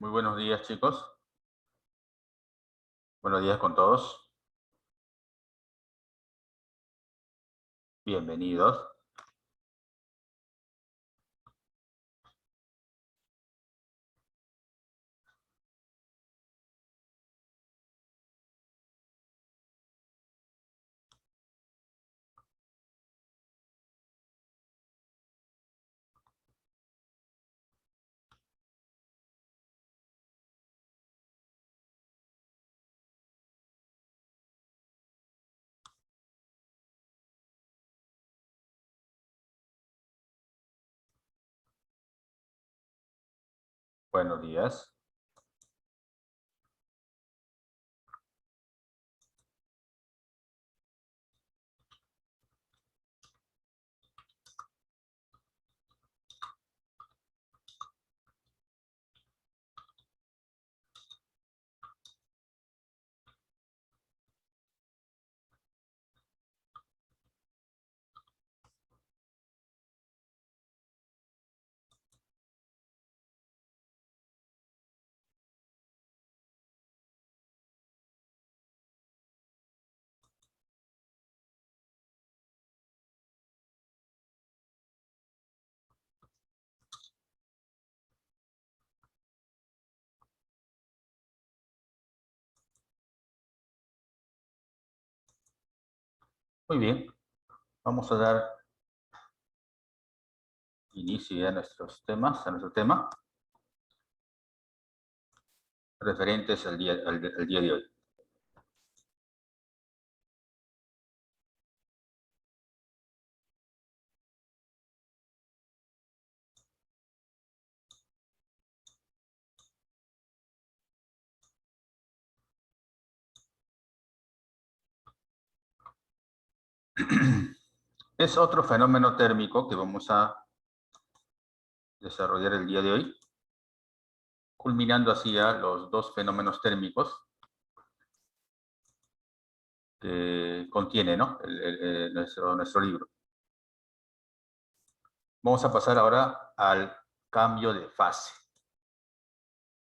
Muy buenos días, chicos. Buenos días con todos. Bienvenidos. Buenos días. Muy bien. Vamos a dar inicio a nuestros temas, a nuestro tema, referentes al día de hoy. Es otro fenómeno térmico que vamos a desarrollar el día de hoy, culminando así ya los dos fenómenos térmicos que contiene, ¿no? nuestro libro. Vamos a pasar ahora al cambio de fase.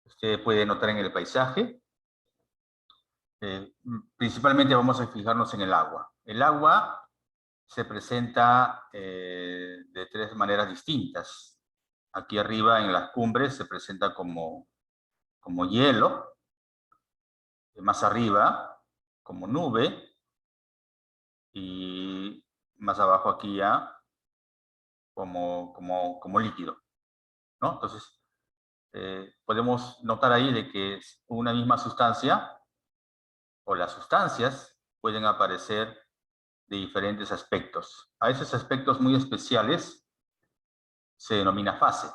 Usted puede notar en el paisaje, principalmente vamos a fijarnos en el agua. El agua se presenta de tres maneras distintas. Aquí arriba en las cumbres se presenta como hielo, más arriba como nube, y más abajo aquí ya como líquido, ¿no? Entonces, podemos notar ahí de que es una misma sustancia, o las sustancias pueden aparecer de diferentes aspectos. A esos aspectos muy especiales se denomina fase.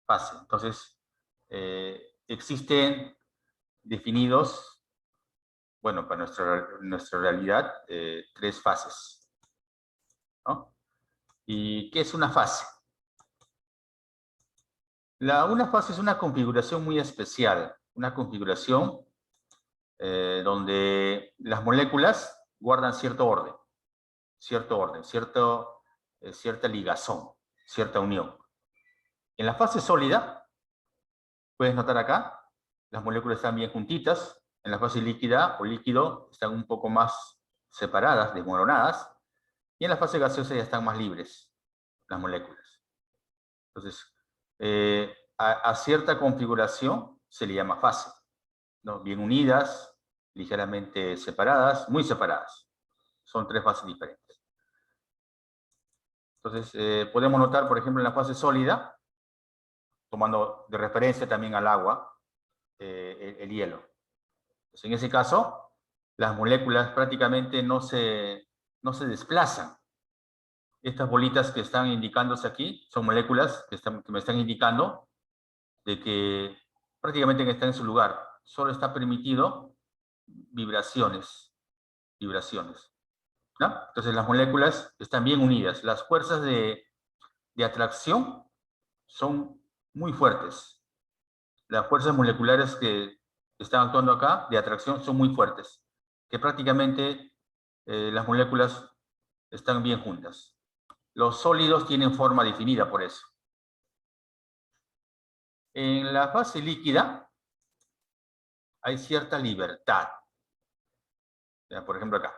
Fase. Entonces, existen definidos, bueno, para nuestra realidad, tres fases, ¿no? ¿Y qué es una fase? Una fase es una configuración muy especial, una configuración donde las moléculas guardan cierto orden, cierta ligazón, cierta unión. En la fase sólida, puedes notar acá, las moléculas están bien juntitas. En la fase líquida o líquido están un poco más separadas, desmoronadas. Y en la fase gaseosa ya están más libres las moléculas. Entonces, a cierta configuración se le llama fase, ¿no? Bien unidas, ligeramente separadas, muy separadas. Son tres fases diferentes. Entonces, podemos notar, por ejemplo, en la fase sólida, tomando de referencia también al agua, el hielo. Pues en ese caso, las moléculas prácticamente no se desplazan. Estas bolitas que están indicándose aquí son moléculas que me están indicando de que prácticamente están en su lugar. Solo está permitido vibraciones. ¿No? Entonces las moléculas están bien unidas. Las fuerzas de atracción son muy fuertes. Las fuerzas moleculares que están actuando acá de atracción son muy fuertes, que prácticamente las moléculas están bien juntas. Los sólidos tienen forma definida por eso. En la fase líquida hay cierta libertad. Ya, por ejemplo, acá.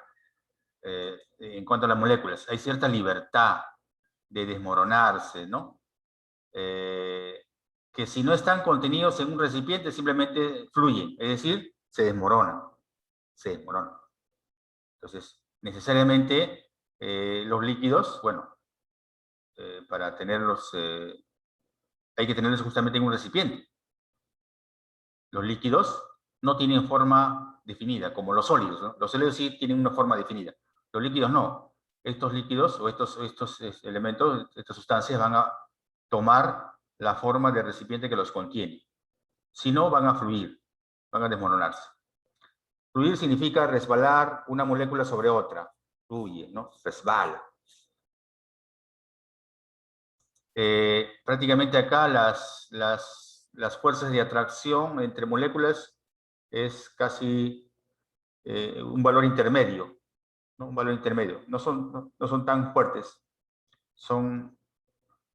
En cuanto a las moléculas, hay cierta libertad de desmoronarse, ¿no? Que si no están contenidos en un recipiente, simplemente fluyen, es decir, se desmoronan. Se desmoronan. Entonces, necesariamente los líquidos, bueno, para tenerlos, hay que tenerlos justamente en un recipiente. Los líquidos no tienen forma definida, como los sólidos, ¿no? Los sólidos sí tienen una forma definida. Los líquidos no. Estos líquidos o estos elementos, estas sustancias van a tomar la forma del recipiente que los contiene. Si no, van a fluir, van a desmoronarse. Fluir significa resbalar una molécula sobre otra. Fluye, ¿no? Resbala. Prácticamente acá las fuerzas de atracción entre moléculas es casi un valor intermedio, ¿no? Un valor intermedio. No son tan fuertes, son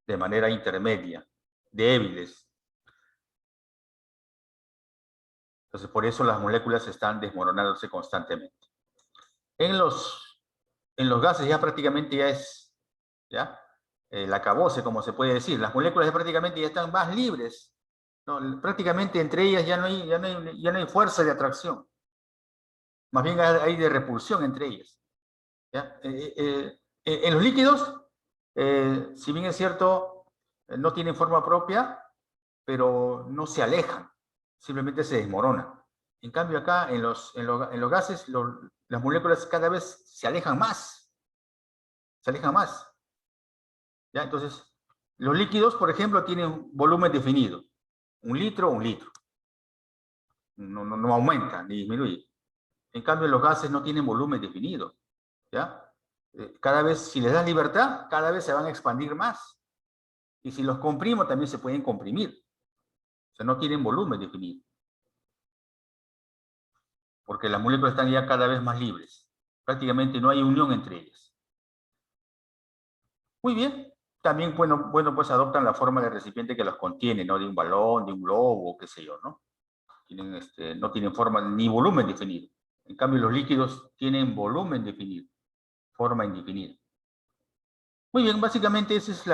de manera intermedia, débiles. Entonces, por eso las moléculas están desmoronándose constantemente. En los gases ya prácticamente ya es, ¿ya? El acabose, como se puede decir. Las moléculas ya prácticamente ya están más libres, ¿no? Prácticamente entre ellas ya no hay fuerza de atracción. Más bien hay de repulsión entre ellas, ¿ya? En los líquidos, si bien es cierto, no tienen forma propia, pero no se alejan, simplemente se desmoronan. En cambio acá, en los gases, las moléculas cada vez se alejan más, ¿ya? Entonces, los líquidos, por ejemplo, tienen volumen definido, 1 litro, 1 litro. No aumenta ni disminuye. En cambio, los gases no tienen volumen definido, ¿ya? Cada vez, si les das libertad, cada vez se van a expandir más. Y si los comprimo, también se pueden comprimir. O sea, no tienen volumen definido. Porque las moléculas están ya cada vez más libres. Prácticamente no hay unión entre ellas. Muy bien. También, bueno, pues adoptan la forma de recipiente que los contiene, ¿no? De un balón, de un globo, qué sé yo, ¿no? No tienen forma ni volumen definido. En cambio, los líquidos tienen volumen definido, forma indefinida. Muy bien, básicamente esa es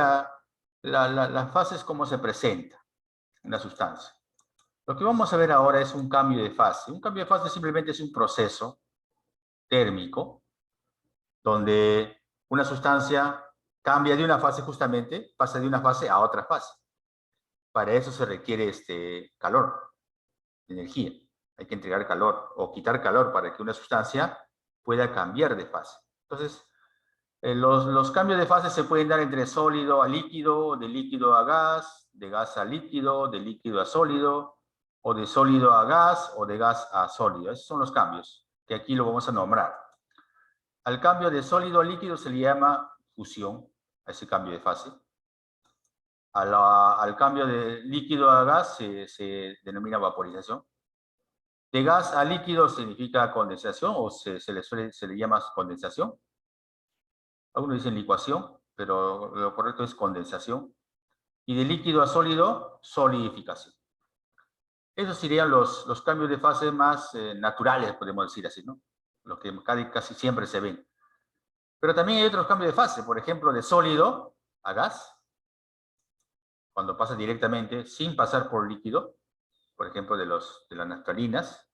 las fases como se presenta en la sustancia. Lo que vamos a ver ahora es un cambio de fase. Un cambio de fase simplemente es un proceso térmico donde una sustancia cambia de una fase justamente, pasa de una fase a otra fase. Para eso se requiere calor, energía. Hay que entregar calor o quitar calor para que una sustancia pueda cambiar de fase. Entonces, los cambios de fase se pueden dar entre sólido a líquido, de líquido a gas, de gas a líquido, de líquido a sólido, o de sólido a gas, o de gas a sólido. Esos son los cambios, que aquí lo vamos a nombrar. Al cambio de sólido a líquido se le llama fusión, a ese cambio de fase. Al cambio de líquido a gas se denomina vaporización. De gas a líquido significa condensación, o se le llama condensación. Algunos dicen licuación, pero lo correcto es condensación. Y de líquido a sólido, solidificación. Esos serían los cambios de fase más naturales, podemos decir así, ¿no? Los que casi siempre se ven. Pero también hay otros cambios de fase, por ejemplo, de sólido a gas, cuando pasa directamente, sin pasar por líquido, por ejemplo, de las naftalinas,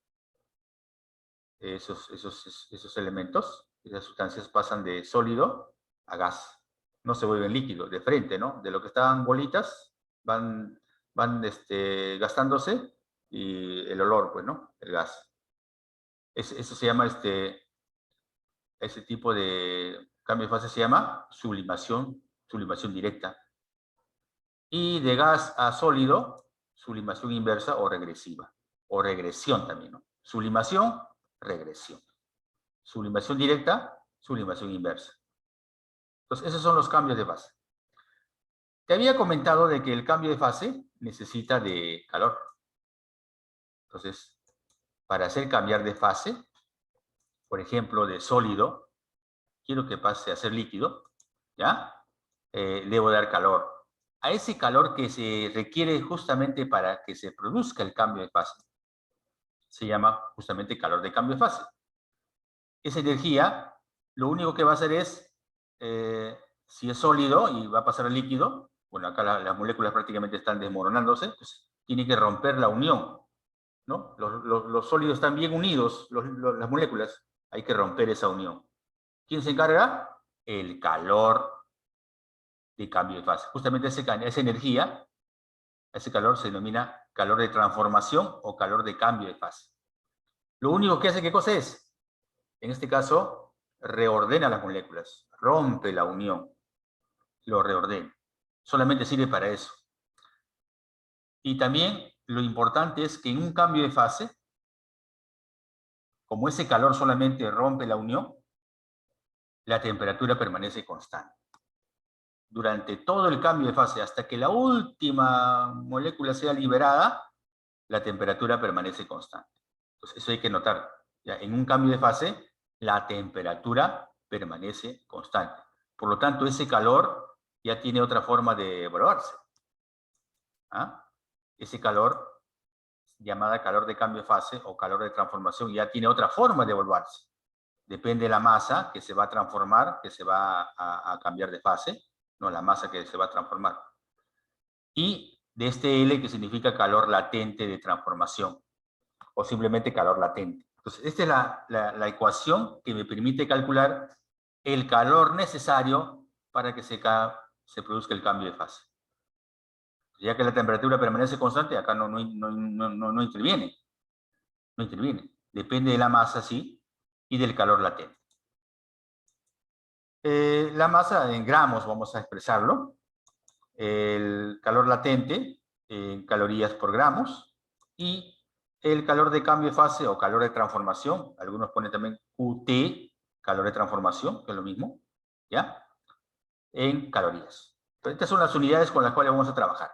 esos elementos, esas sustancias pasan de sólido a gas. No se vuelven líquido, de frente, ¿no? De lo que estaban bolitas, van gastándose, y el olor, pues, ¿no? El gas. Eso se llama, ese tipo de cambio de fase se llama sublimación directa. Y de gas a sólido, sublimación inversa o regresiva. O regresión también, ¿no? Sublimación, regresión. Sublimación directa, sublimación inversa. Entonces, esos son los cambios de fase. Te había comentado de que el cambio de fase necesita de calor. Entonces, para hacer cambiar de fase, por ejemplo, de sólido, quiero que pase a ser líquido, ¿ya? Debo dar calor a ese calor que se requiere justamente para que se produzca el cambio de fase. Se llama justamente calor de cambio de fase. Esa energía, lo único que va a hacer es, si es sólido y va a pasar al líquido, bueno, acá las moléculas prácticamente están desmoronándose, pues tiene que romper la unión, ¿no? Los sólidos están bien unidos, las moléculas, hay que romper esa unión. ¿Quién se encarga? El calor de cambio de fase. Justamente esa energía, ese calor se denomina calor de transformación o calor de cambio de fase. Lo único que hace, ¿qué cosa es? En este caso, reordena las moléculas, rompe la unión, lo reordena. Solamente sirve para eso. Y también lo importante es que en un cambio de fase, como ese calor solamente rompe la unión, la temperatura permanece constante. Durante todo el cambio de fase, hasta que la última molécula sea liberada, la temperatura permanece constante. Entonces, eso hay que notar. ¿Ya? En un cambio de fase, la temperatura permanece constante. Por lo tanto, ese calor ya tiene otra forma de evaluarse. ¿Ah? Ese calor, llamada calor de cambio de fase o calor de transformación, ya tiene otra forma de evaluarse. Depende de la masa que se va a transformar, que se va a cambiar de fase, no la masa que se va a transformar. Y de este L, que significa calor latente de transformación, o simplemente calor latente. Entonces, esta es la ecuación que me permite calcular el calor necesario para que se produzca el cambio de fase. Ya que la temperatura permanece constante, acá no interviene. No interviene. Depende de la masa, sí, y del calor latente. La masa en gramos vamos a expresarlo. El calor latente en calorías por gramos y el calor de cambio de fase o calor de transformación, algunos ponen también QT, calor de transformación, que es lo mismo, ¿ya? En calorías. Entonces, estas son las unidades con las cuales vamos a trabajar.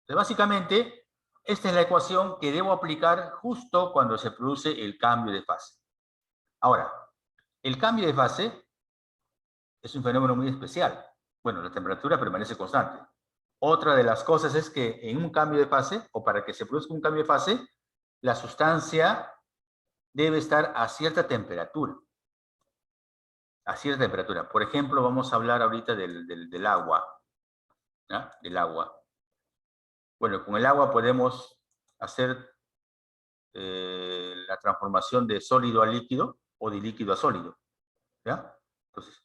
Entonces, básicamente, esta es la ecuación que debo aplicar justo cuando se produce el cambio de fase. Ahora, el cambio de fase es un fenómeno muy especial. Bueno, la temperatura permanece constante. Otra de las cosas es que en un cambio de fase, o para que se produzca un cambio de fase, la sustancia debe estar a cierta temperatura. A cierta temperatura. Por ejemplo, vamos a hablar ahorita del agua. ¿Ya? Del agua. Bueno, con el agua podemos hacer la transformación de sólido a líquido o de líquido a sólido. ¿Ya? Entonces,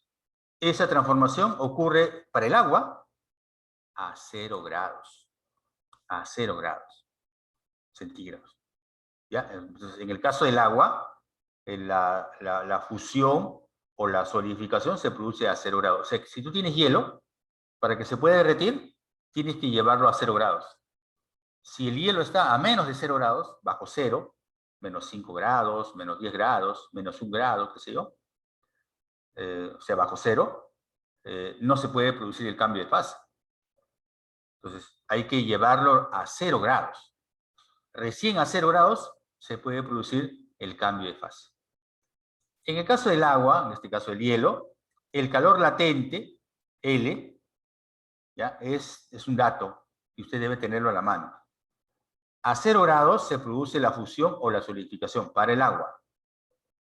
esa transformación ocurre para el agua a 0 grados. A 0 grados centígrados. ¿Ya? Entonces, en el caso del agua, la fusión o la solidificación se produce a 0 grados. O sea, si tú tienes hielo, para que se pueda derretir, tienes que llevarlo a 0 grados. Si el hielo está a menos de 0 grados, bajo 0, menos 5 grados, menos 10 grados, menos 1 grado, qué sé yo, o sea, bajo 0, no se puede producir el cambio de fase. Entonces, hay que llevarlo a 0 grados. Recién a 0 grados se puede producir el cambio de fase. En el caso del agua, en este caso el hielo, el calor latente, L, ¿ya? Es un dato y usted debe tenerlo a la mano. A 0 grados se produce la fusión o la solidificación para el agua.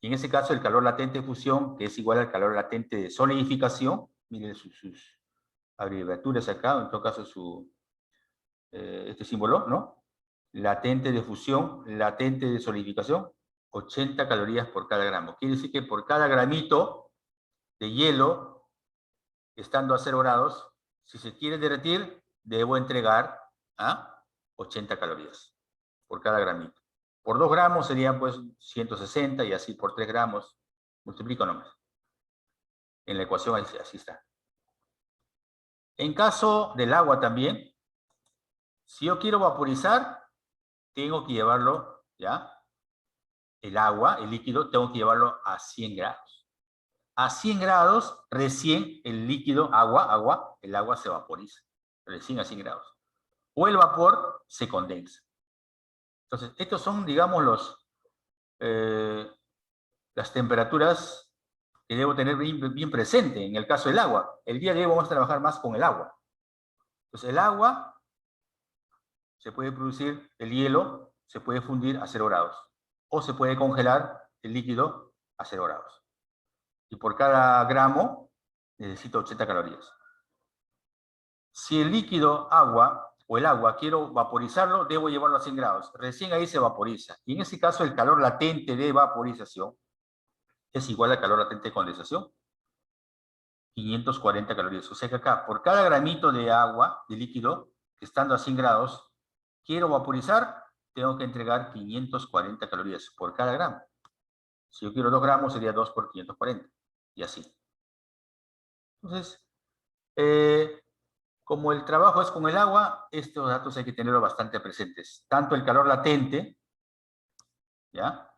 Y en ese caso el calor latente de fusión, que es igual al calor latente de solidificación, miren sus abreviaturas acá, en todo caso este símbolo, ¿no? Latente de fusión, latente de solidificación, 80 calorías por cada gramo. Quiere decir que por cada gramito de hielo, estando a 0 grados, si se quiere derretir, debo entregar a 80 calorías por cada gramito. Por 2 gramos serían pues 160 y así por 3 gramos, multiplico nomás. En la ecuación así está. En caso del agua también, si yo quiero vaporizar, tengo que llevarlo, ¿ya? El agua, el líquido, tengo que llevarlo a 100 grados. A 100 grados, recién el líquido, el agua se vaporiza. Recién a 100 grados. O el vapor se condensa. Entonces, estos son, digamos, las temperaturas que debo tener bien presente en el caso del agua. El día de hoy vamos a trabajar más con el agua. Entonces el agua se puede producir, el hielo se puede fundir a 0 grados. O se puede congelar el líquido a 0 grados. Y por cada gramo necesito 80 calorías. Si el líquido agua o el agua quiero vaporizarlo, debo llevarlo a 100 grados. Recién ahí se vaporiza. Y en ese caso el calor latente de vaporización es igual al calor latente de condensación. 540 calorías. O sea que acá, por cada gramito de agua, de líquido, que estando a 100 grados, quiero vaporizar, tengo que entregar 540 calorías por cada gramo. Si yo quiero 2 gramos, sería 2 por 540. Y así. Entonces, como el trabajo es con el agua, estos datos hay que tenerlos bastante presentes. Tanto el calor latente, ¿ya?,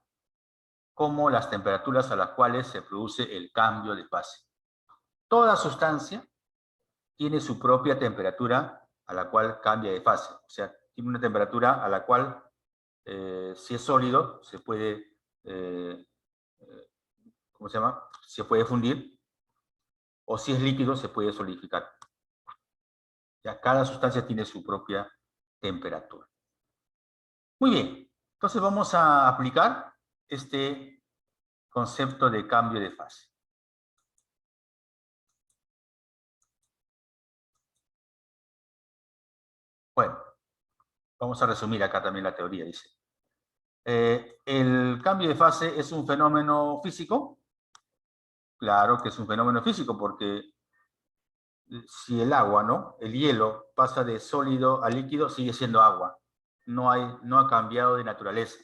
como las temperaturas a las cuales se produce el cambio de fase. Toda sustancia tiene su propia temperatura a la cual cambia de fase. O sea, tiene una temperatura a la cual, si es sólido, se puede, ¿cómo se llama? Se puede fundir, o si es líquido, se puede solidificar. Ya, cada sustancia tiene su propia temperatura. Muy bien, entonces vamos a aplicar este concepto de cambio de fase. Bueno, vamos a resumir acá también la teoría, dice. ¿El cambio de fase es un fenómeno físico? Claro que es un fenómeno físico, porque si el agua, ¿no?, el hielo pasa de sólido a líquido, sigue siendo agua. No ha cambiado de naturaleza.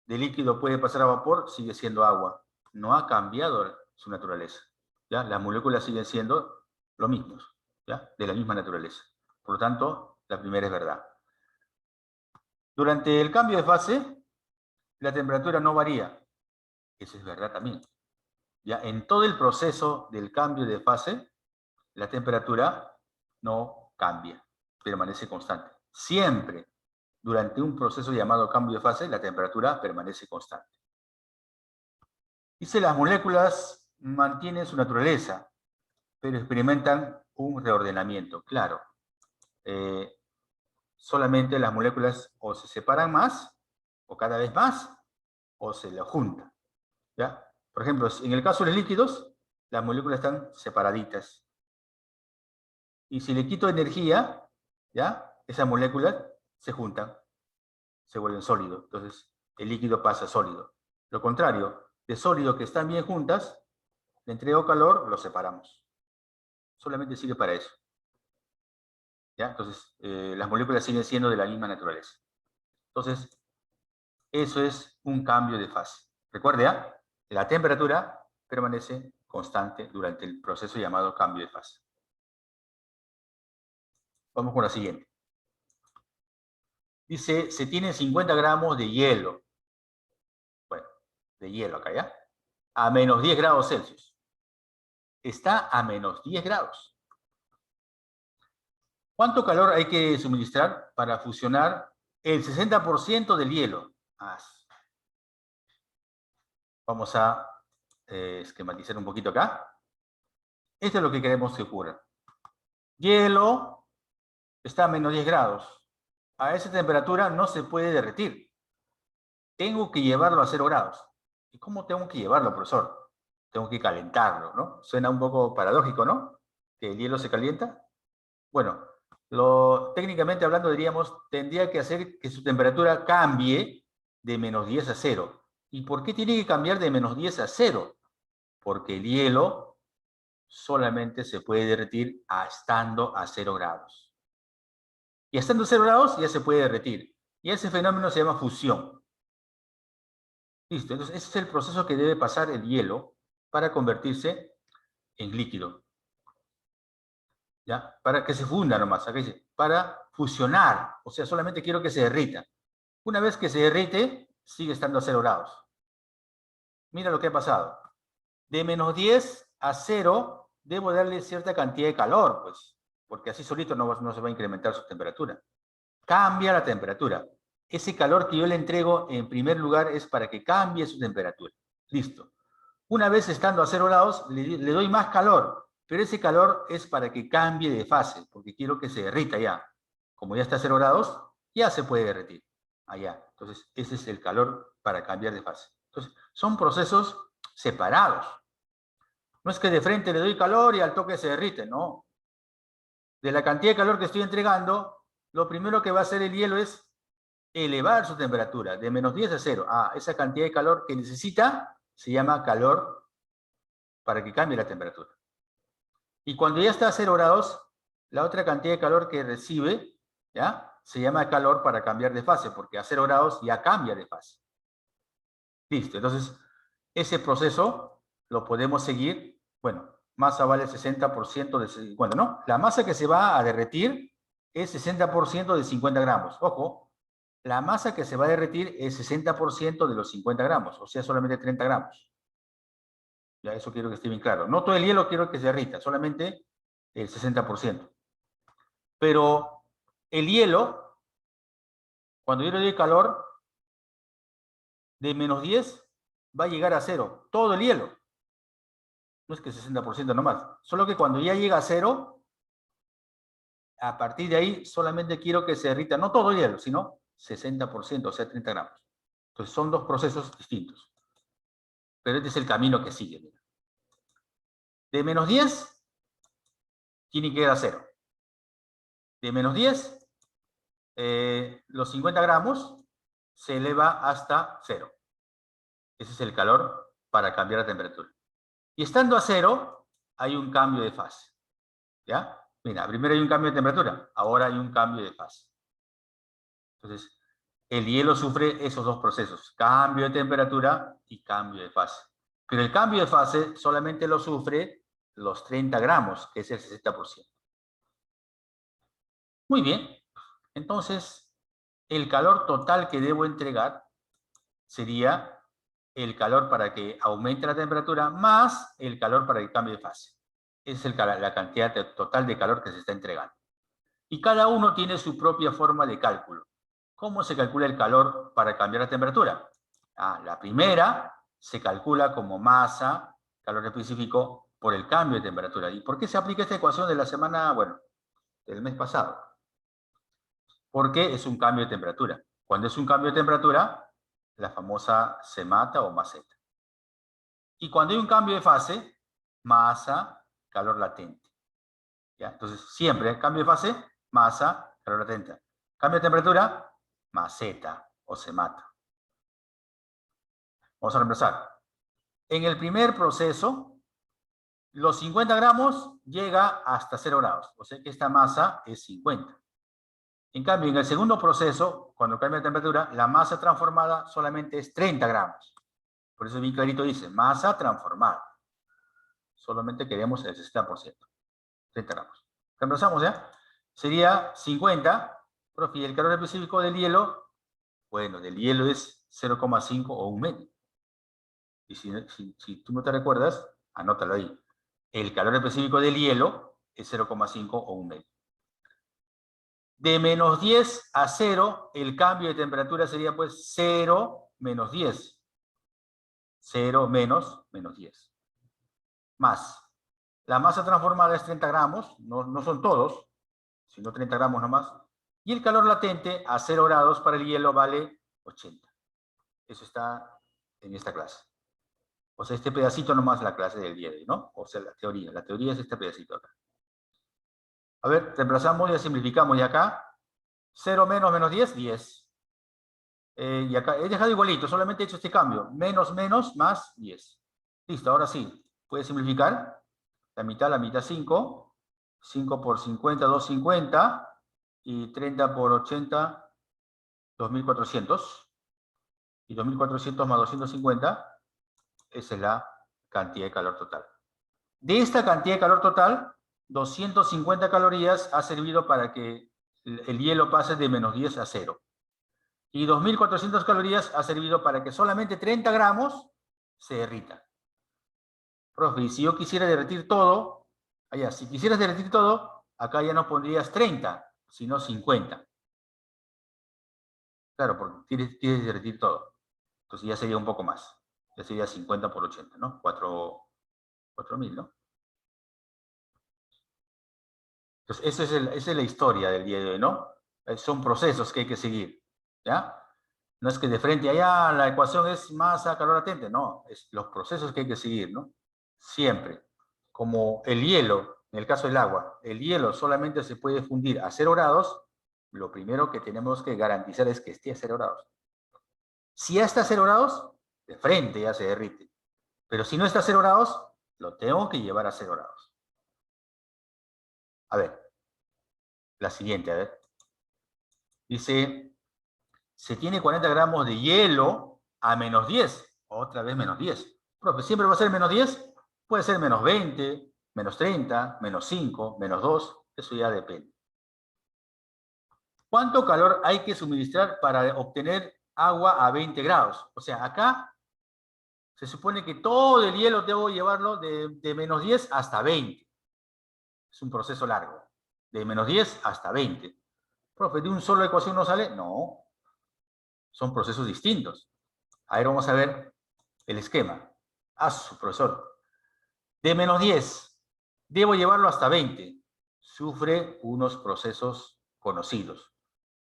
De líquido puede pasar a vapor, sigue siendo agua. No ha cambiado su naturaleza. ¿Ya? Las moléculas siguen siendo lo mismo, ¿ya?, de la misma naturaleza. Por lo tanto, la primera es verdad. Durante el cambio de fase, la temperatura no varía. Eso es verdad también. ¿Ya? En todo el proceso del cambio de fase, la temperatura no cambia, permanece constante. Siempre, durante un proceso llamado cambio de fase, la temperatura permanece constante. Dice, las moléculas mantienen su naturaleza, pero experimentan un reordenamiento. Claro, solamente las moléculas o se separan más, o cada vez más, o se las juntan. ¿Ya? Por ejemplo, en el caso de los líquidos, las moléculas están separaditas. Y si le quito energía, ¿ya?, esas moléculas se juntan, se vuelven sólidos. Entonces, el líquido pasa a sólido. Lo contrario, de sólido que están bien juntas, le entrego calor, lo separamos. Solamente sirve para eso. ¿Ya? Entonces, las moléculas siguen siendo de la misma naturaleza. Entonces, eso es un cambio de fase. Recuerde, la temperatura permanece constante durante el proceso llamado cambio de fase. Vamos con la siguiente. Dice, se tiene 50 gramos de hielo. Bueno, de hielo acá, ¿ya? A menos 10 grados Celsius. Está a menos 10 grados. ¿Cuánto calor hay que suministrar para fusionar el 60% del hielo? Vamos a esquematizar un poquito acá. Esto es lo que queremos que ocurra. Hielo está a menos 10 grados. A esa temperatura no se puede derretir. Tengo que llevarlo a 0 grados. ¿Y cómo tengo que llevarlo, profesor? Tengo que calentarlo, ¿no? Suena un poco paradójico, ¿no?, que el hielo se calienta. Bueno, técnicamente hablando diríamos, tendría que hacer que su temperatura cambie de menos 10 a 0. ¿Y por qué tiene que cambiar de menos 10 a 0? Porque el hielo solamente se puede derretir estando a 0 grados. Y estando a 0 grados ya se puede derretir. Y ese fenómeno se llama fusión. Listo, entonces ese es el proceso que debe pasar el hielo para convertirse en líquido. ¿Ya? Para que se funda nomás, acá dice, para fusionar, o sea, solamente quiero que se derrita. Una vez que se derrite, sigue estando a 0 grados. Mira lo que ha pasado. De menos 10 a 0, debo darle cierta cantidad de calor, pues, porque así solito no se va a incrementar su temperatura. Cambia la temperatura. Ese calor que yo le entrego, en primer lugar, es para que cambie su temperatura. Listo. Una vez estando a 0 grados, le doy más calor. pero ese calor es para que cambie de fase, porque quiero que se derrita ya. Como ya está a 0 grados, ya se puede derretir allá. Entonces, ese es el calor para cambiar de fase. Entonces, son procesos separados. No es que de frente le doy calor y al toque se derrite, no. De la cantidad de calor que estoy entregando, lo primero que va a hacer el hielo es elevar su temperatura de -10 a 0. Esa cantidad de calor que necesita se llama calor para que cambie la temperatura. Y cuando ya está a 0 grados, la otra cantidad de calor que recibe, ¿ya? Se llama calor para cambiar de fase, porque a 0 grados ya cambia de fase. Listo, entonces, ese proceso lo podemos seguir, bueno, masa vale 60% de 50, ¿no? La masa que se va a derretir es 60% de 50 gramos. Ojo, la masa que se va a derretir es 60% de los 50 gramos, o sea, solamente 30 gramos. Ya eso quiero que esté bien claro. No todo el hielo quiero que se derrita, solamente el 60%. Pero el hielo, cuando yo le doy calor, de -10 va a llegar a 0. Todo el hielo. No es que 60% nomás. Solo que cuando ya llega a 0, a partir de ahí solamente quiero que se derrita, no todo el hielo, sino 60%, o sea, 30 gramos. Entonces son dos procesos distintos. Pero este es el camino que sigue. Mira. De -10 tiene que ir a 0. De -10, los 50 gramos se eleva hasta 0. Ese es el calor para cambiar la temperatura. Y estando a 0, hay un cambio de fase. ¿Ya? Mira, primero hay un cambio de temperatura, ahora hay un cambio de fase. Entonces, el hielo sufre esos dos procesos, cambio de temperatura y cambio de fase. Pero el cambio de fase solamente lo sufre los 30 gramos, que es el 60%. Muy bien, entonces el calor total que debo entregar sería el calor para que aumente la temperatura más el calor para que cambie de fase. Esa es la cantidad total de calor que se está entregando. Y cada uno tiene su propia forma de cálculo. ¿Cómo se calcula el calor para cambiar la temperatura? La primera se calcula como masa, calor específico, por el cambio de temperatura. ¿Y por qué se aplica esta ecuación de la semana, bueno, del mes pasado? Porque es un cambio de temperatura. Cuando es un cambio de temperatura, la famosa se mata o maseta. Y cuando hay un cambio de fase, masa, calor latente. ¿Ya? Entonces, siempre, cambio de fase, masa, calor latente. Cambio de temperatura, maseta o se mata. Vamos a reemplazar. En el primer proceso, los 50 gramos llega hasta 0 grados. O sea que esta masa es 50. En cambio, en el segundo proceso, cuando cambia de temperatura, la masa transformada solamente es 30 gramos. Por eso bien clarito dice, masa transformada. Solamente queremos el 60%. 30 gramos. Reemplazamos, ¿ya? Sería 50. Profe, ¿y el calor específico del hielo? Bueno, del hielo es 0,5 o un medio. Y si tú no te recuerdas, anótalo ahí. El calor específico del hielo es 0,5 o un medio. De -10 a 0, el cambio de temperatura sería pues 0 menos 10. 0 menos -10. Más. La masa transformada es 30 gramos, no son todos, sino 30 gramos nomás. Y el calor latente a 0 grados para el hielo vale 80. Eso está en esta clase. O sea, este pedacito nomás la clase del día de hoy, ¿no? O sea, la teoría. La teoría es este pedacito acá. A ver, reemplazamos, ya simplificamos. Y acá, 0 menos -10, 10. Y acá he dejado igualito, solamente he hecho este cambio. Menos, menos, más 10. Listo, ahora sí. Puedes simplificar. La mitad 5. 5 por 50, 250. Y 30 por 80, 2400. Y 2400 más 250, esa es la cantidad de calor total. De esta cantidad de calor total, 250 calorías ha servido para que el hielo pase de -10 a 0. Y 2400 calorías ha servido para que solamente 30 gramos se derritan. Profe, y si yo quisiera derretir todo, si quisieras derretir todo, acá ya no pondrías 30, sino 50. Claro, porque tienes que derretir todo. Entonces ya sería un poco más. Ya sería 50 por 80, ¿no? 4000, ¿no? Entonces, esa es la historia del día de hoy, ¿no? Son procesos que hay que seguir, ¿ya? No es que de frente allá la ecuación es masa, calor latente, no, es los procesos que hay que seguir, ¿no? Siempre. Como el hielo, en el caso del agua, el hielo solamente se puede fundir a 0 grados, lo primero que tenemos que garantizar es que esté a 0 grados. Si ya está a 0 grados, de frente ya se derrite. Pero si no está a 0 grados, lo tengo que llevar a 0 grados. A ver, la siguiente, a ver. Dice, se tiene 40 gramos de hielo a menos 10. Otra vez menos 10. Profe, ¿siempre va a ser menos 10? Puede ser menos 20, menos 30, menos 5, menos 2. Eso ya depende. ¿Cuánto calor hay que suministrar para obtener agua a 20 grados? O sea, acá se supone que todo el hielo debo llevarlo de menos 10 hasta 20. Es un proceso largo. De menos 10 hasta 20. Profe, ¿de un solo ecuación no sale? No. Son procesos distintos. A ver, vamos a ver el esquema. Su profesor. De menos 10, debo llevarlo hasta 20. Sufre unos procesos conocidos.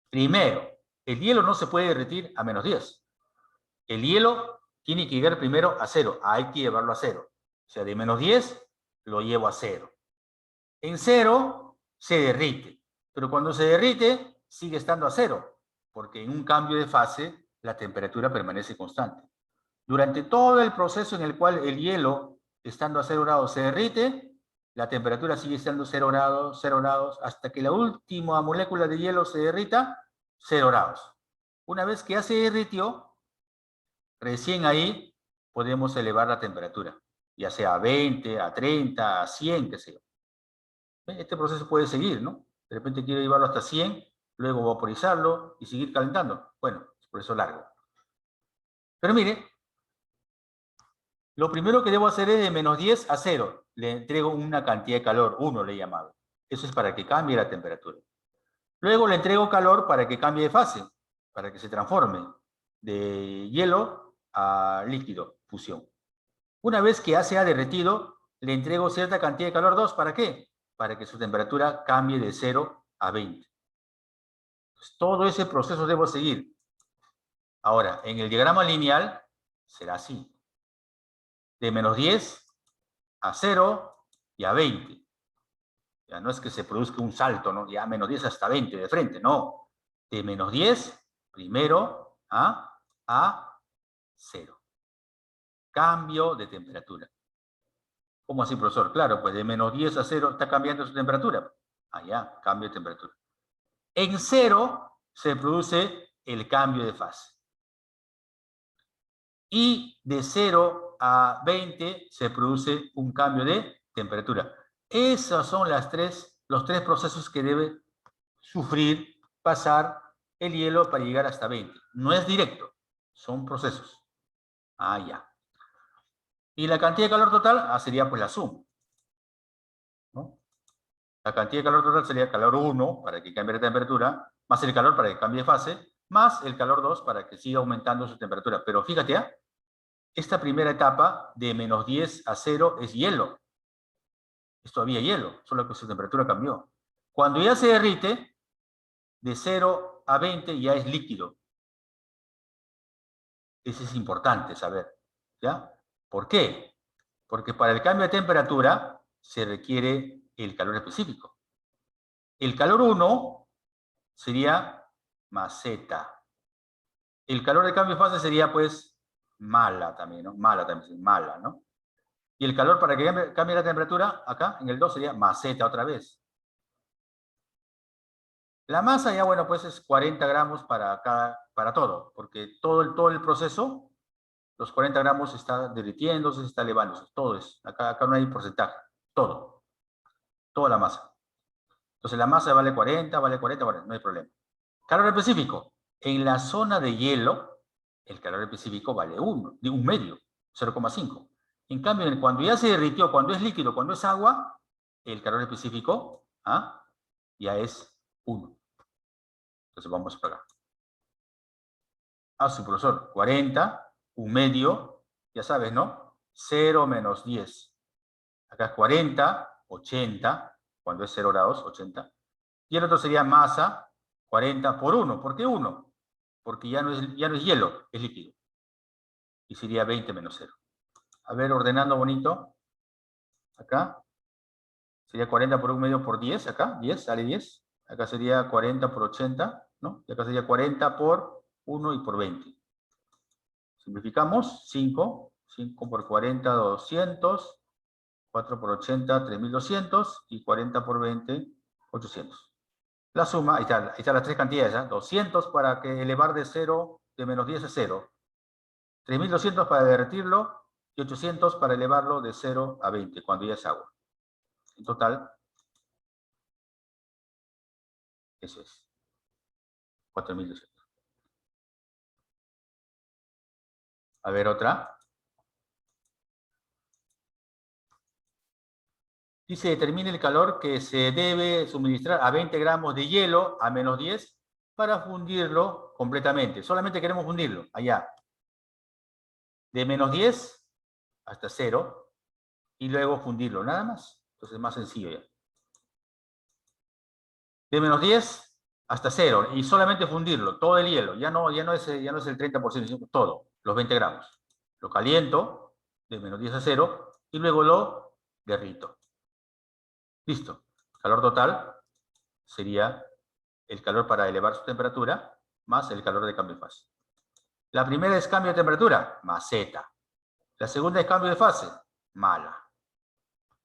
Primero, el hielo no se puede derretir a menos 10. El hielo tiene que llegar primero a 0. Hay que llevarlo a 0. O sea, de menos 10 lo llevo a 0. En 0 se derrite. Pero cuando se derrite, sigue estando a 0. Porque en un cambio de fase, la temperatura permanece constante. Durante todo el proceso en el cual el hielo, estando a 0 grados, se derrite, la temperatura sigue estando 0 grados, hasta que la última molécula de hielo se derrita, 0 grados. Una vez que ya se derritió, recién ahí podemos elevar la temperatura, ya sea a 20, a 30, a 100, qué sé yo. Este proceso puede seguir, ¿no? De repente quiero llevarlo hasta 100, luego vaporizarlo y seguir calentando. Bueno, es por eso largo. Pero mire, lo primero que debo hacer es de menos 10 a 0. Le entrego una cantidad de calor, 1 le he llamado. Eso es para que cambie la temperatura. Luego le entrego calor para que cambie de fase, para que se transforme de hielo a líquido, fusión. Una vez que ya se ha derretido, le entrego cierta cantidad de calor 2. ¿Para qué? Para que su temperatura cambie de 0 a 20. Entonces, todo ese proceso debo seguir. Ahora, en el diagrama lineal será así. De menos 10 a 0 y a 20. Ya no es que se produzca un salto, ¿no? Ya menos 10 hasta 20 de frente, no. De menos 10, primero a 0. Cambio de temperatura. ¿Cómo así, profesor? Claro, pues de menos 10 a 0 está cambiando su temperatura. Ya, cambio de temperatura. En 0 se produce el cambio de fase. Y de 0 a 20 se produce un cambio de temperatura. Esos son los tres procesos que debe sufrir, pasar el hielo para llegar hasta 20. No es directo, son procesos. Ya. Y la cantidad de calor total sería pues la suma, ¿no? La cantidad de calor total sería calor 1 para que cambie de temperatura, más el calor para que cambie de fase, más el calor 2 para que siga aumentando su temperatura. Pero fíjate, esta primera etapa de menos 10 a 0 es hielo. Es todavía hielo, solo que su temperatura cambió. Cuando ya se derrite, de 0 a 20 ya es líquido. Eso es importante saber, ¿ya? ¿Por qué? Porque para el cambio de temperatura se requiere el calor específico. El calor 1 sería maseta. El calor de cambio de fase sería, pues, mala también, ¿no? Mala, ¿no? Y el calor para que cambie la temperatura, acá, en el 2 sería maseta otra vez. La masa ya, bueno, pues es 40 gramos para todo, porque todo el proceso, los 40 gramos está derritiéndose, está elevándose, todo es, acá no hay porcentaje, toda la masa. Entonces la masa vale 40, no hay problema. Calor específico, en la zona de hielo, el calor específico vale 1, de un medio, 0,5. En cambio, cuando ya se derritió, cuando es líquido, cuando es agua, el calor específico ya es 1. Entonces vamos por acá. Su profesor, 40, un medio, ya sabes, ¿no? 0 menos 10. Acá es 40, 80, cuando es 0 grados, 80. Y el otro sería masa, 40 por 1. ¿Por qué 1? Porque ya no es hielo, es líquido. Y sería 20 menos 0. A ver, ordenando bonito. Acá. Sería 40 por 1 medio por 10. Acá, 10, sale 10. Acá sería 40 por 80, ¿no? Y acá sería 40 por 1 y por 20. Simplificamos. 5. 5 por 40, 200. 4 por 80, 3200. Y 40 por 20, 800. La suma, ahí están las tres cantidades, ¿eh? 200 para que elevar de menos 10 a 0. 3200 para derretirlo y 800 para elevarlo de 0 a 20, cuando ya es agua. En total, eso es 4200. A ver, otra. Dice, determine el calor que se debe suministrar a 20 gramos de hielo a menos 10 para fundirlo completamente. Solamente queremos fundirlo, allá. De menos 10 hasta 0 y luego fundirlo, nada más. Entonces es más sencillo ya. De menos 10 hasta 0 y solamente fundirlo, todo el hielo. Ya no es el 30%, sino todo, los 20 gramos. Lo caliento de menos 10 a 0 y luego lo derrito. Listo. Calor total sería el calor para elevar su temperatura más el calor de cambio de fase. La primera es cambio de temperatura, más Z. La segunda es cambio de fase, mala.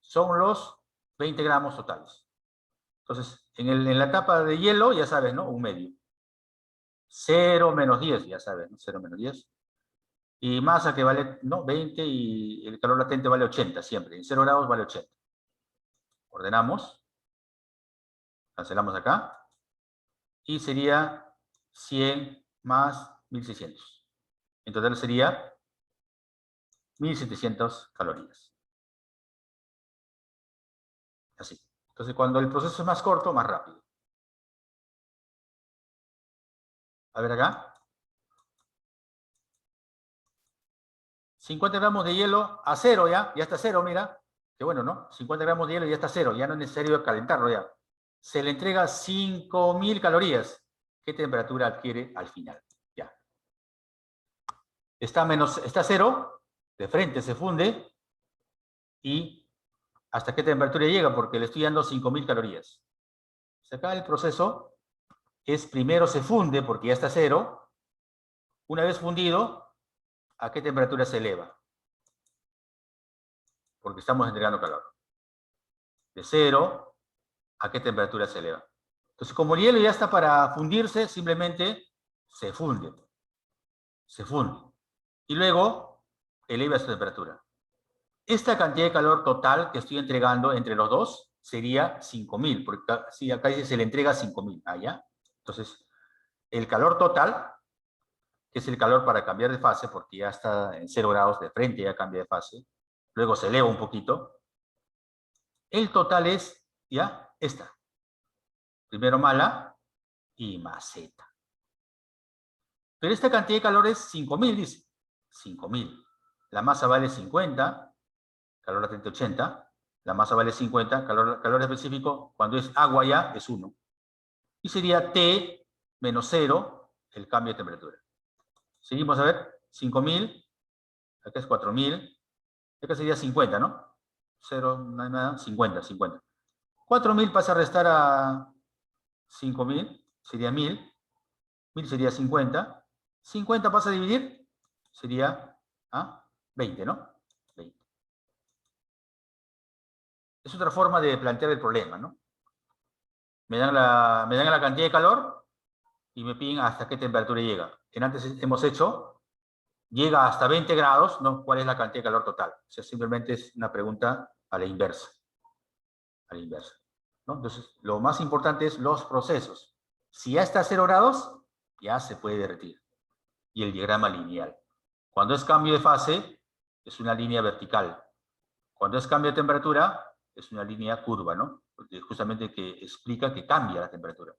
Son los 20 gramos totales. Entonces, en la etapa de hielo, ya sabes, ¿no? Un medio. 0 menos 10, ya sabes, ¿no? 0 menos 10. Y masa que vale, ¿no? 20 y el calor latente vale 80 siempre. En 0 grados vale 80. Ordenamos. Cancelamos acá. Y sería 100 más 1600. En total sería 1700 calorías. Así. Entonces, cuando el proceso es más corto, más rápido. A ver acá. 50 gramos de hielo a 0 ya está 0, mira. Qué bueno, ¿no? 50 gramos de hielo y ya está 0, ya no es necesario calentarlo ya. Se le entrega 5000 calorías. ¿Qué temperatura adquiere al final? Ya. Está 0, de frente se funde, y ¿hasta qué temperatura llega? Porque le estoy dando 5000 calorías. Acá el proceso es primero se funde porque ya está 0. Una vez fundido, ¿a qué temperatura se eleva? Porque estamos entregando calor. De 0, ¿a qué temperatura se eleva? Entonces, como el hielo ya está para fundirse, simplemente se funde. Se funde. Y luego eleva su temperatura. Esta cantidad de calor total que estoy entregando entre los dos sería 5000, porque si acá dice se le entrega 5000, allá. Entonces, el calor total, que es el calor para cambiar de fase, porque ya está en 0 grados de frente, ya cambia de fase, luego se eleva un poquito. El total es, ya, esta. Primero mala y más Z. Pero esta cantidad de calor es 5000, dice. 5000. La masa vale 50, calor latente 80. La masa vale 50, calor específico, cuando es agua ya, es 1. Y sería T menos 0, el cambio de temperatura. Seguimos a ver, 5000, acá es 4000, acá sería 50, ¿no? 0, no hay nada, 50. 4000 pasa a restar a 5000, sería 1000. 1000 sería 50. 50 pasa a dividir, sería 20, ¿no? 20. Es otra forma de plantear el problema, ¿no? Me dan la cantidad de calor y me piden hasta qué temperatura llega. En antes hemos hecho, llega hasta 20 grados, ¿no? ¿Cuál es la cantidad de calor total? O sea, simplemente es una pregunta a la inversa. A la inversa, ¿no? Entonces, lo más importante es los procesos. Si ya está a 0 grados, ya se puede derretir. Y el diagrama lineal. Cuando es cambio de fase, es una línea vertical. Cuando es cambio de temperatura, es una línea curva, ¿no? Porque justamente que explica que cambia la temperatura.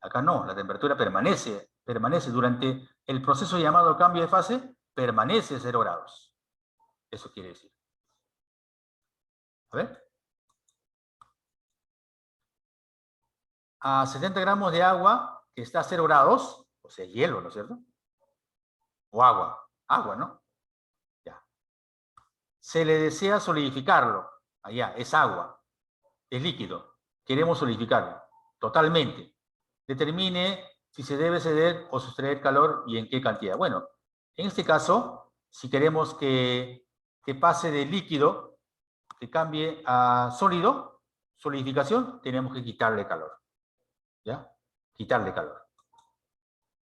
Acá no, la temperatura permanece durante el proceso llamado cambio de fase, permanece 0 grados. Eso quiere decir. A ver. a 70 gramos de agua que está a 0 grados, o sea, hielo, ¿no es cierto? O agua, ¿no? Ya. Se le desea solidificarlo. Allá, es agua, es líquido. Queremos solidificarlo totalmente. Determine si se debe ceder o sustraer calor y en qué cantidad. Bueno, en este caso, si queremos que pase de líquido, que cambie a sólido, solidificación, tenemos que quitarle calor. ¿Ya? Quitarle calor.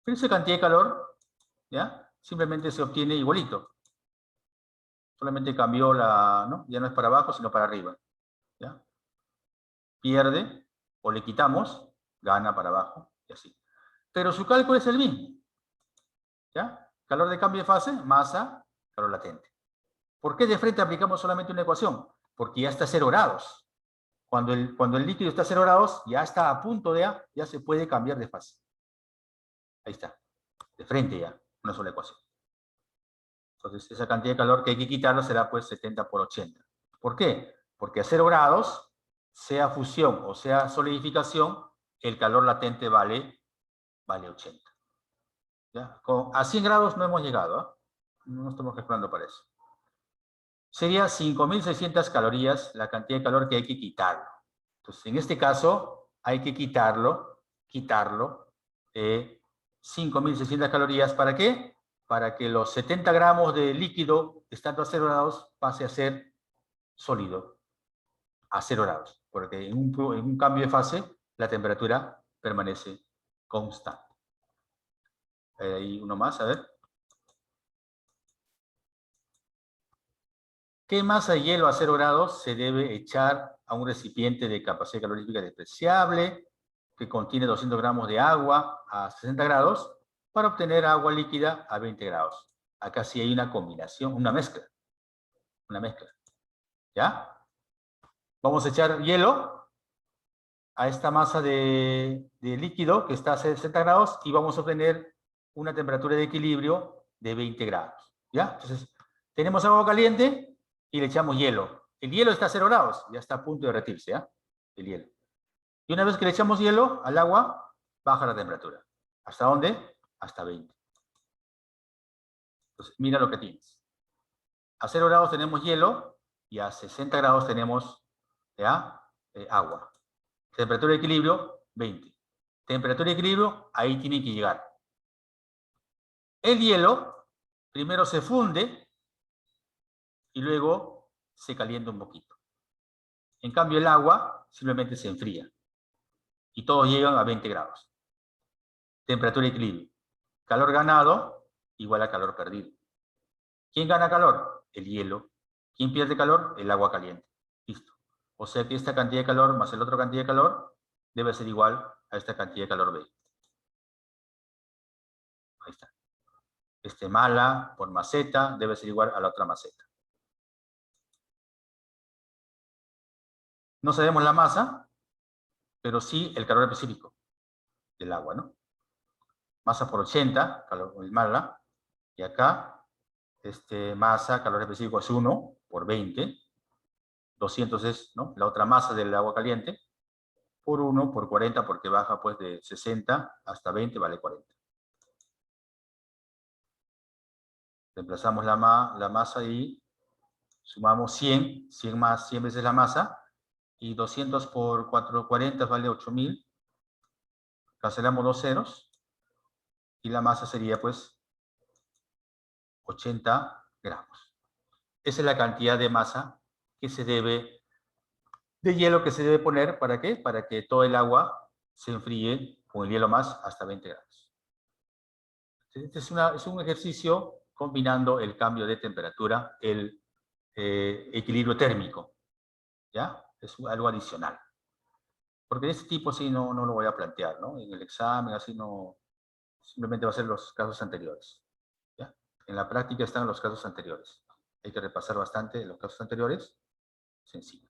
Pero esa cantidad de calor, ¿ya? Simplemente se obtiene igualito. Solamente cambió ¿no? Ya no es para abajo, sino para arriba. ¿Ya? Pierde, o le quitamos, gana para abajo, y así. Pero su cálculo es el mismo. ¿Ya? Calor de cambio de fase, masa, calor latente. ¿Por qué de frente aplicamos solamente una ecuación? Porque ya está a 0 grados. Cuando el líquido está a 0 grados, ya está a punto de A, ya se puede cambiar de fase. Ahí está. De frente ya, una sola ecuación. Entonces, esa cantidad de calor que hay que quitarlo será pues 70 por 80. ¿Por qué? Porque a 0 grados, sea fusión o sea solidificación, el calor latente vale 80. ¿Ya? A 100 grados no hemos llegado, ¿eh? No estamos calculando para eso. Sería 5.600 calorías la cantidad de calor que hay que quitarlo. Entonces, en este caso, hay que quitarlo, 5.600 calorías. ¿Para qué? Para que los 70 gramos de líquido, estando a 0 grados, pase a ser sólido a 0 grados. Porque en un cambio de fase, la temperatura permanece constante. Hay uno más, a ver. ¿Qué masa de hielo a 0 grados se debe echar a un recipiente de capacidad calorífica despreciable que contiene 200 gramos de agua a 60 grados para obtener agua líquida a 20 grados? Acá sí hay una combinación, una mezcla. ¿Ya? Vamos a echar hielo a esta masa de líquido que está a 60 grados y vamos a obtener una temperatura de equilibrio de 20 grados. ¿Ya? Entonces, tenemos agua caliente y le echamos hielo. El hielo está a 0 grados, ya está a punto de derretirse, ¿ya? El hielo. Y una vez que le echamos hielo al agua, baja la temperatura. ¿Hasta dónde? Hasta 20. Entonces, mira lo que tienes. A 0 grados tenemos hielo y a 60 grados tenemos ¿ya? Agua. Temperatura de equilibrio, 20. Temperatura de equilibrio, ahí tiene que llegar. El hielo primero se funde y luego se calienta un poquito. En cambio, el agua simplemente se enfría. Y todos llegan a 20 grados. Temperatura de equilibrio. Calor ganado igual a calor perdido. ¿Quién gana calor? El hielo. ¿Quién pierde calor? El agua caliente. Listo. O sea que esta cantidad de calor más el otro cantidad de calor debe ser igual a esta cantidad de calor B. Ahí está. Mala por maceta debe ser igual a la otra maceta. No sabemos la masa, pero sí el calor específico del agua, ¿no? Masa por 80, calor mala, y acá masa, calor específico es 1 por 20, 200 es, ¿no?, la otra masa del agua caliente, por 1 por 40, porque baja pues de 60 hasta 20, vale 40. Reemplazamos la masa y sumamos 100 más 100 veces la masa, y 200 por 440 vale 8.000. Cancelamos 2 ceros, y la masa sería pues 80 gramos. Esa es la cantidad de masa que se debe, de hielo que se debe poner, ¿para qué? Para que todo el agua se enfríe con el hielo más hasta 20 grados. Este es un ejercicio combinando el cambio de temperatura, el equilibrio térmico, ¿ya? Es algo adicional. Porque de este tipo sí no lo voy a plantear, ¿no? En el examen así no, simplemente va a ser los casos anteriores, ¿ya? En la práctica están los casos anteriores. Hay que repasar bastante los casos anteriores, sencillo.